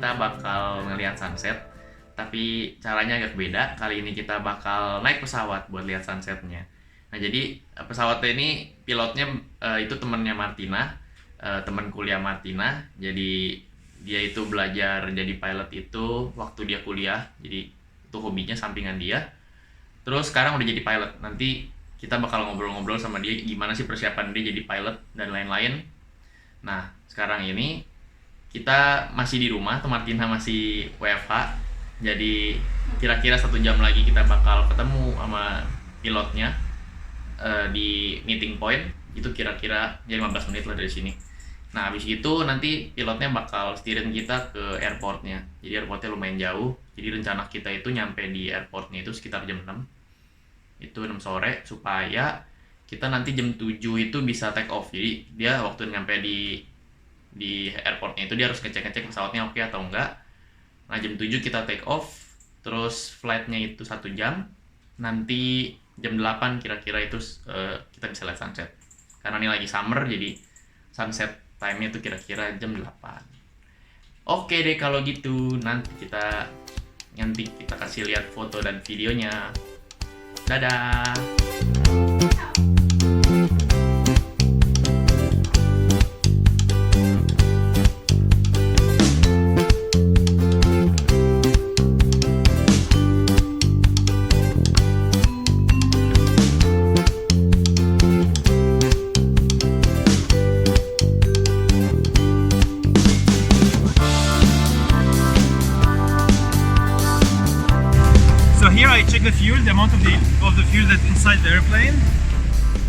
kita bakal ngelihat sunset, tapi caranya agak beda. Kali ini kita bakal naik pesawat buat lihat sunsetnya. Nah, jadi pesawatnya ini pilotnya itu temennya Martina, teman kuliah Martina. Jadi dia itu belajar jadi pilot itu waktu dia kuliah, jadi itu hobinya sampingan dia. Terus sekarang udah jadi pilot. Nanti kita bakal ngobrol-ngobrol sama dia gimana sih persiapan dia jadi pilot dan lain-lain. Nah, sekarang ini kita masih di rumah, Martina masih WFH. Jadi kira-kira 1 jam lagi kita bakal ketemu sama pilotnya di meeting point. Itu kira-kira ya 15 menit lah dari sini. Nah, habis itu nanti pilotnya bakal setirin kita ke airportnya. Jadi airportnya lumayan jauh. Jadi rencana kita itu nyampe di airportnya itu sekitar jam 6. Itu 6 sore, supaya kita nanti jam 7 itu bisa take off. Jadi dia waktu nyampe di airportnya itu dia harus ngecek-ngecek pesawatnya oke atau enggak. Nah, jam 7 kita take off, terus flightnya itu 1 jam. Nanti jam 8 kira-kira itu kita bisa lihat sunset. Karena ini lagi summer, jadi sunset time-nya itu kira-kira jam 8. Oke deh kalau gitu, nanti kita kasih lihat foto dan videonya. Dadah! So here I check the fuel, the amount of the fuel that's inside the airplane.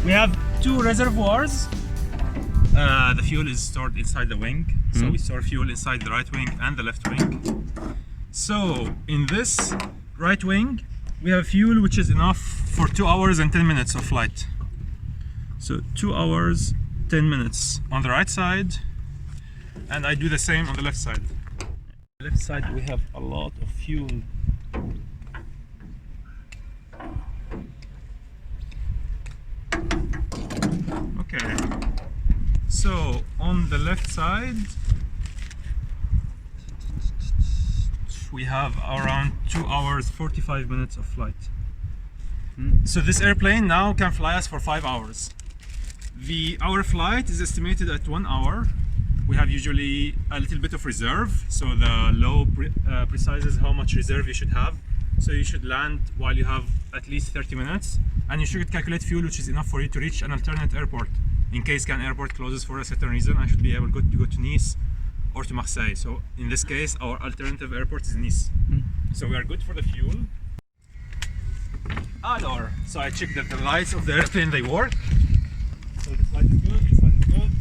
We have 2 reservoirs. The fuel is stored inside the wing, so we store fuel inside the right wing and the left wing. So in this right wing, we have fuel which is enough for 2 hours and 10 minutes of flight. So 2 hours, 10 minutes on the right side, and I do the same on the left side. On the left side we have a lot of fuel. Okay, so on the left side we have around 2 hours 45 minutes of flight. So this airplane now can fly us for 5 hours. Our flight is estimated at 1 hour. We have usually a little bit of reserve, so the law precises how much reserve you should have. So you should land while you have at least 30 minutes, and you should calculate fuel which is enough for you to reach an alternate airport. In case Cannes airport closes for a certain reason, I should be able to go to Nice or to Marseille. So in this case, our alternative airport is Nice. So we are good for the fuel. Alors, so I checked that the lights of the airplane, they work. So this light is good, this light is good.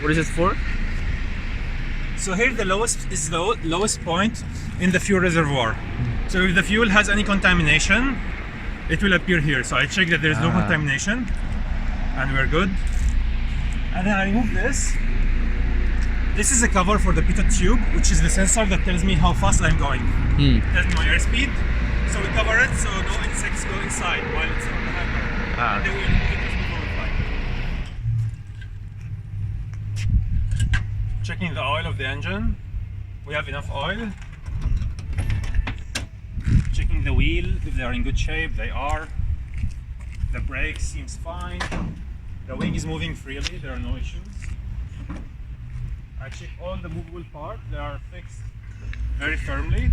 What is it for? So here the lowest is the lowest point in the fuel reservoir. So if the fuel has any contamination, it will appear here. So I check that there is no contamination, and we're good. And then I remove this. This is a cover for the pitot tube, which is the sensor that tells me how fast I'm going. Tells me my airspeed. So we cover it so no insects go inside while it's on the hangar. And then we remove it just before we fly. Checking the oil of the engine. We have enough oil. Checking the wheel, if they are in good shape, they are. The brake seems fine. The wing is moving freely, there are no issues. I check all the movable parts, they are fixed very firmly.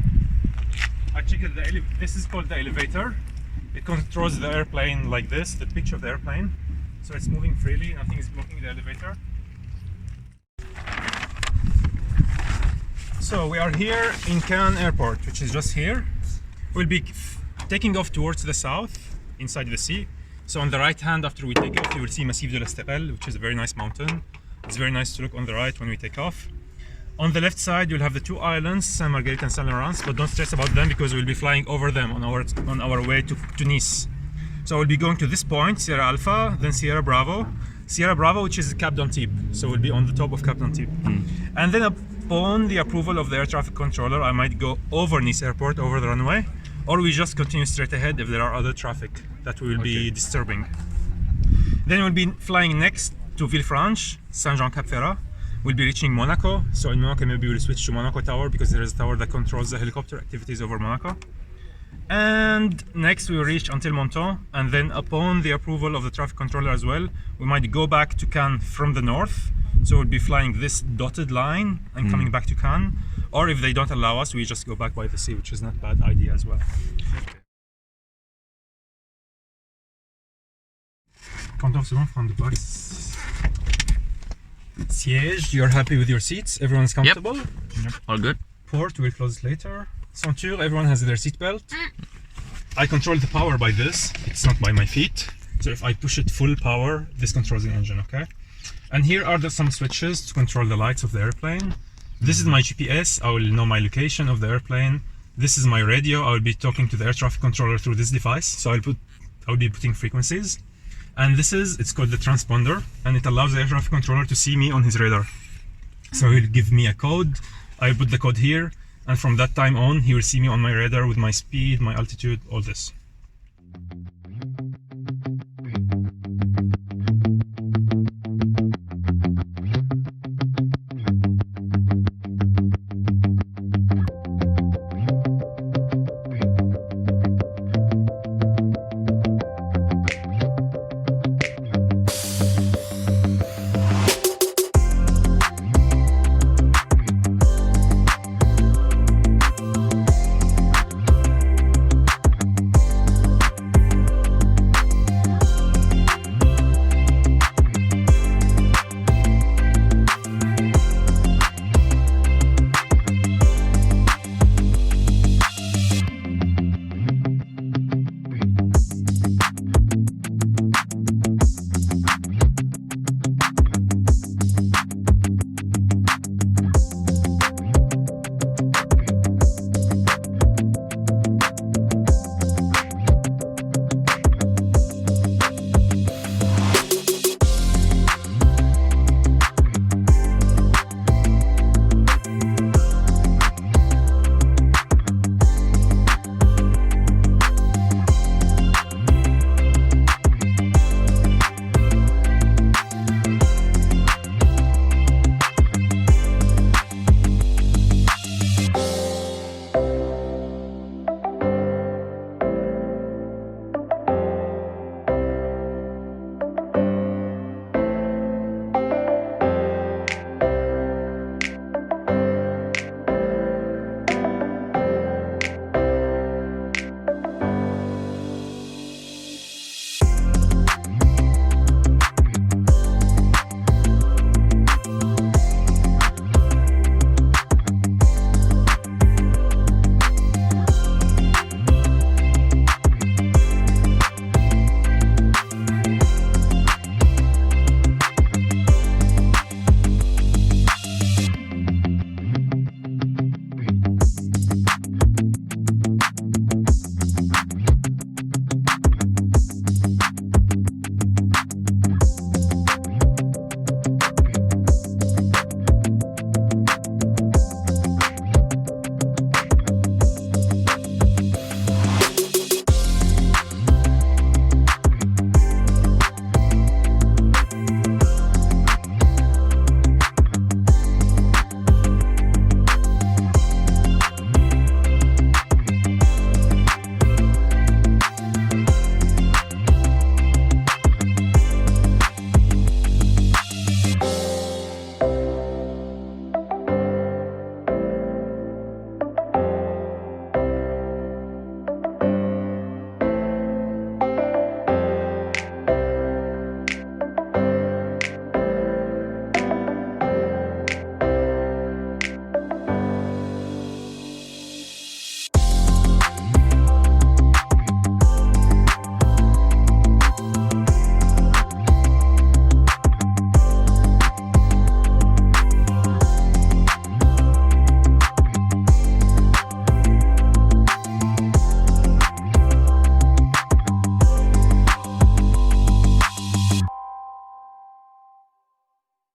I check that this is called the elevator. It controls the airplane like this, the pitch of the airplane. So it's moving freely, nothing is blocking the elevator. So we are here in Cannes airport, which is just here. We'll be taking off towards the south, inside the sea. So on the right hand, after we take off, you will see Massif de l'Estérel, which is a very nice mountain. It's very nice to look on the right when we take off. On the left side, you'll have the 2 islands, Saint Marguerite and Saint Laurent, but don't stress about them because we'll be flying over them on our way to Nice. So we'll be going to this point, Sierra Alpha, then Sierra Bravo. Sierra Bravo, which is Cap d'Antibes, so we'll be on the top of Cap d'Antibes. And then upon the approval of the air traffic controller, I might go over Nice airport, over the runway, or we just continue straight ahead if there are other traffic that we will be disturbing. Then we'll be flying next to Villefranche, Saint-Jean-cap-Ferrat. We'll be reaching Monaco. So in Monaco, maybe we'll switch to Monaco Tower because there is a tower that controls the helicopter activities over Monaco. And next we will reach until Menton, and then upon the approval of the traffic controller as well, we might go back to Cannes from the north. So we'll be flying this dotted line and coming back to Cannes. Or if they don't allow us, we just go back by the sea, which is not a bad idea as well. Compte secondes, front de box. Siège, you're happy with your seats? Everyone's comfortable? Yep. All good. Port, we'll close it later. Ceinture, everyone has their seatbelt. I control the power by this, it's not by my feet. So if I push it full power, this controls the engine, okay? And here are some switches to control the lights of the airplane. This is my GPS, I will know my location of the airplane. This is my radio, I will be talking to the air traffic controller through this device. So I'll be putting frequencies. And it's called the transponder, and it allows the air traffic controller to see me on his radar. So he'll give me a code, I'll put the code here, and from that time on, he will see me on my radar with my speed, my altitude, all this.